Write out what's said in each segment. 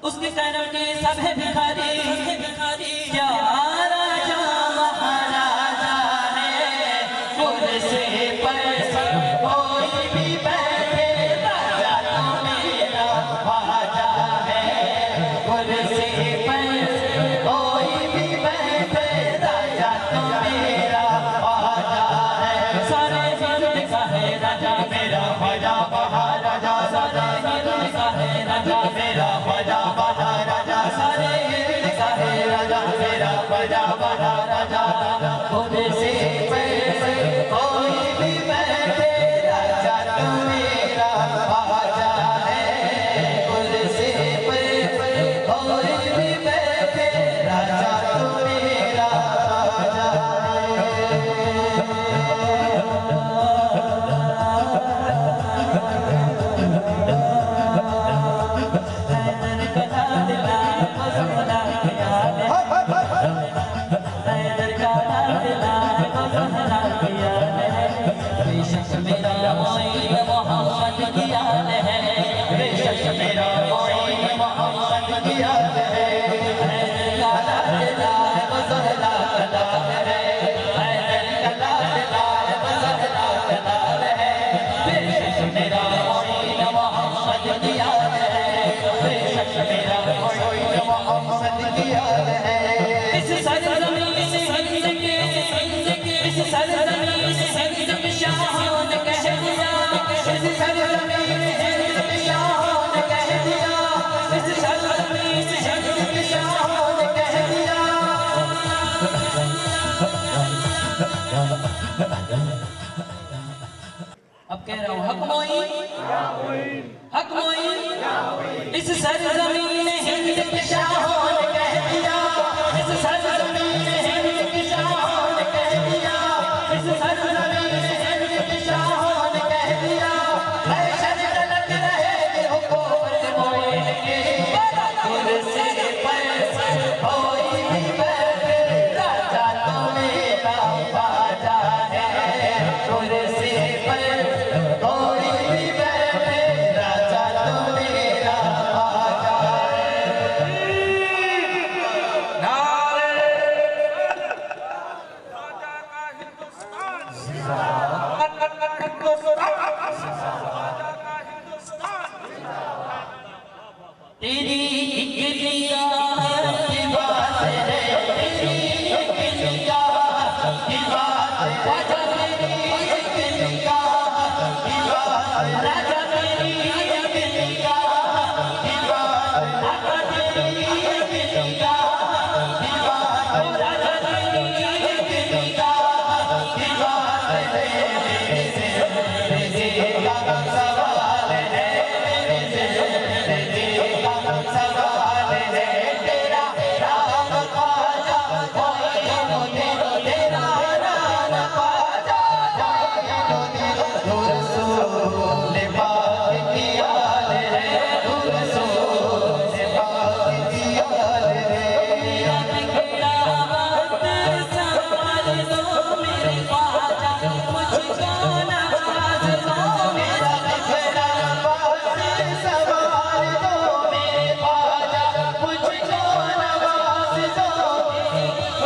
उसके करम के सब है भिखारी, क्या राजा महाराजा है, कुर्सी पर कोई भी बैठे राजा तो मेरा ख्वाजा है, कुर्सी पर कोई भी बैठे राजा तो मेरा ख्वाजा है। सारे हिंद का है राजा मेरा ख्वाजा महाराजा, सारे हिंद का है राजा मेरा ख्वाजा महाराजा, सारे हिंद का है राजा मेरा ख्वाजा महाराजा, कुर्सी पे कोई भी बैठे राजा तो मेरा ख्वाजा है, कुर्सी पे कोई भी बैठे राजा तो मेरा ख्वाजा अब कह रहा हूँ हक मोइन इस सरजमीन हिंद के शाहों ने कह दिया, इस सरजमीन हिंद के शाहों ने कह दिया, इस सरजमीन हिंद के शाहों ने कह दिया, ऐशर तलक रहे हुकूमत मोइन के, कुर्सी पर कोई भी बैठे राजा तो मेरा ख्वाजा है, कुर्सी पर कोई भी बैठे राजा तो मेरा ख्वाजा है। तेरी एक निगाह की बात है, तेरी एक निगाह की बात है, राजा तेरी एक निगाह की बात है, राजा तेरी एक निगाह की बात है, राजा तेरी एक निगाह की बात है, राजा तेरी एक निगाह की बात है, मेरे से का सवाल है, मेरे से का सवाल है, तेरा राम ख्वाजा मोइनो तेरा राम ख्वाजा मोइनो रसूल पाक की आल है, रसूल पाक की आल है, मेरा बिगड़ा वक्त संभाल दो मेरे ख्वाजा, मुझको नवाज दो, मेरा बिगड़ा वक्त संभाल दो मेरे ख्वाजा, मुझको नवाज दो,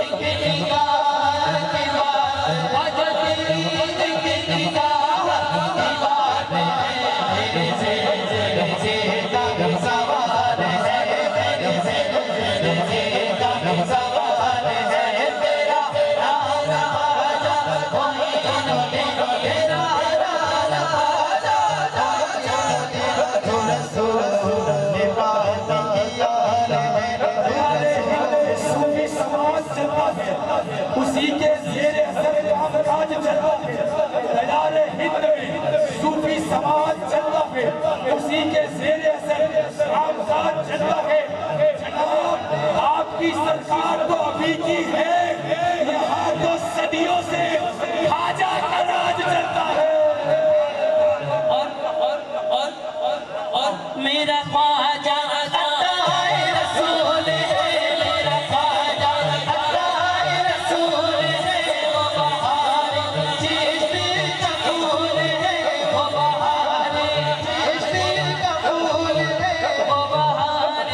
एक निगाह की बात, ख्वाजा तेरी एक निगाह की बात है, मेरे से का सवाल है, मेरे से का सवाल है, तेरा राम ख्वाजा मोइनो तेरा राम ख्वाजा मोइनो रसूल पाक की आल है, सूफी समाज चलता है, उसी के ज़ेरे असर कामकाज चलता है, दयारे हिंद में सूफी समाज चलता है, उसी के ज़ेरे असर कामकाज चलता है। जनाब आपकी सरकार तो अभी की है, यहाँ तो सदियों से ख्वाजा का राज चलता है। और मेरा ख्वाजा अताए रसूल है, मेरा ख्वाजा अताए रसूल है, वो बहार चिश्ती का फूल है, वो बहार चिश्ती का फूल है, वो बहार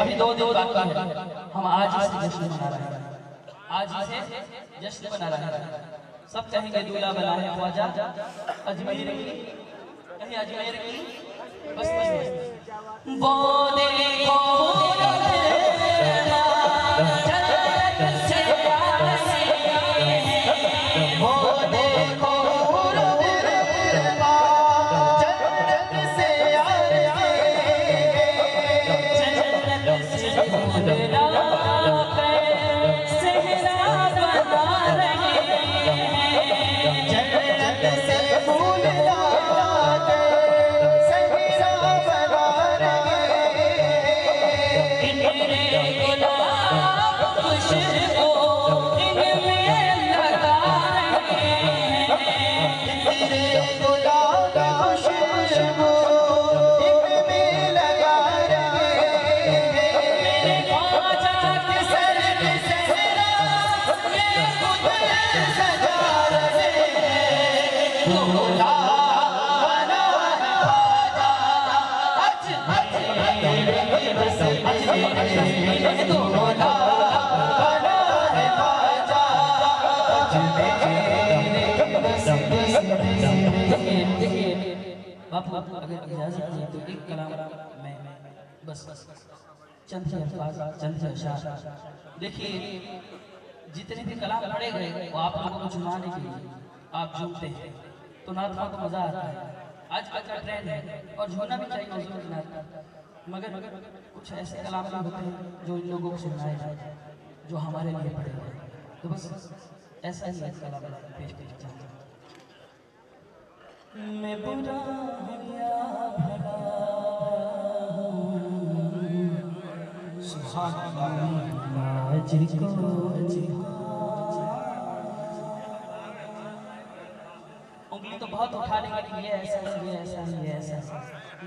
अभी 2 दिन बाकी है, हम आज इसे जश्न मना रहे हैं, आज इसे जश्न मना रहे हैं। सब कहेंगे दूल्हा बना है ख्वाजा अजमेर की, कहीं अजमेर की बस वो देखो बापू अगर इजाजत है तो एक कलाम मैं बस चंद अल्फाज चंद अशार। देखिए जितने भी कलाम पढ़े गए वो आप लोगों को झुमाने के लिए आप झूमते हैं तो नात को मजा आता है। आज का ट्रेंड है और झूमना भी चाहिए हुजूर नात, मगर कुछ ऐसे कलाम होते हैं जो इन लोगों को सुनाए जाए जो हमारे लिए पढ़े गए, तो बस ऐसा ही कलाम पेश करना चाहता हूँ। मैं बुरा या भला हूँ मुझको उंगली तो बहुत उठा लेंगे कि ये ऐसा है, ये ऐसा है, ये ऐसा है,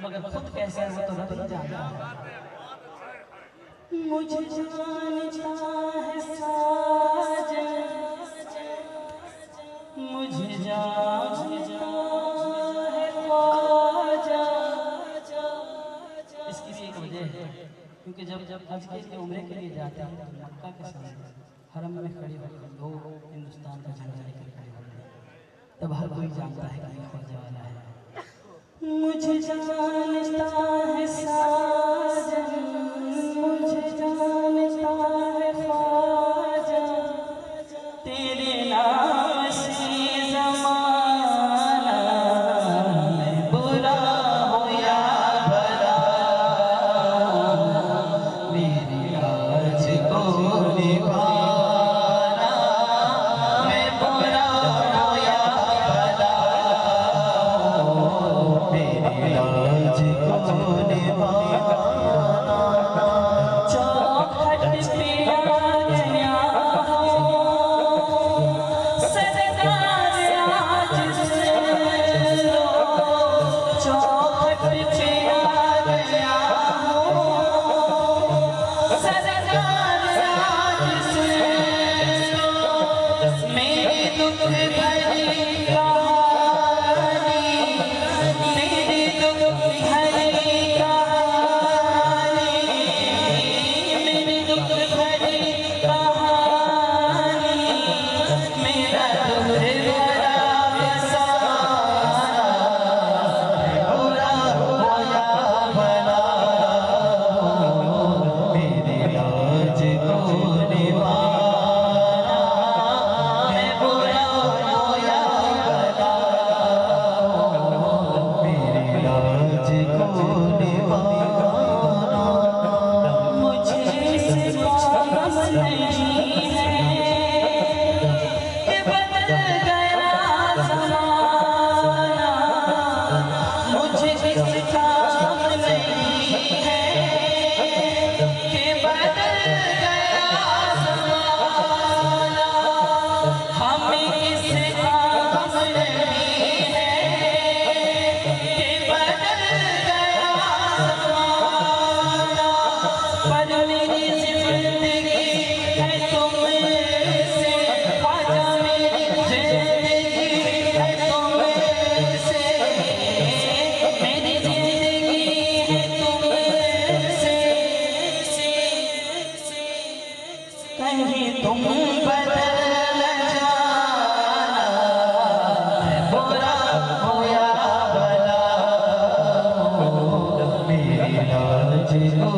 मगर खुद कैसा है वो तो रब ही जानता है। मुझे जानता है साजन, मुझे जानता है ख्वाजा। इसकी भी एक वजह है, क्योंकि जब हज के लिए उम्रे के लिए जाते हैं तो मक्का के सामने हरम में खड़े होकर लोग हिंदुस्तान का झंडा लेकर खड़े होते हैं, तब हर कोई जानता है कि ये ख्वाजा वाला है। मुझे जानता है साजन, मुझे जानता है ख्वाजा, तेरे नाम से ज़माना में बुरा हो या भला, मेरी आज को निभाना, मैं बुरा हो या भला, मेरी आज को निभाना। चौखट पे आ गया हो सरदार आज से लो, चौखट पे आ गया हो सरदार आज से लो, मेरी दुख भरी कहानी, मेरी दुख भरी कहानी, मेरी दुख भरी कहानी, मेरा दुख भरा फसाना, बुरा हो या भला, मेरी लाज को निभाना, मैं बुरा हो या भला, मेरी लाज को निभाना। मुझे इस काम नहीं है कि बदल गया ज़माना, मुझे इस काम नहीं है कि बदल गया ज़माना, हमें इस काम नहीं है कि बदल गया ज़माना, पर मेरी ज़िंदगी है तुमसे, ख्वाजा मेरी ज़िंदगी है तुमसे, मेरी ज़िंदगी है तुमसे, कहीं तुम बदल न जाना, मैं बुरा हो या भला, मेरी लाज को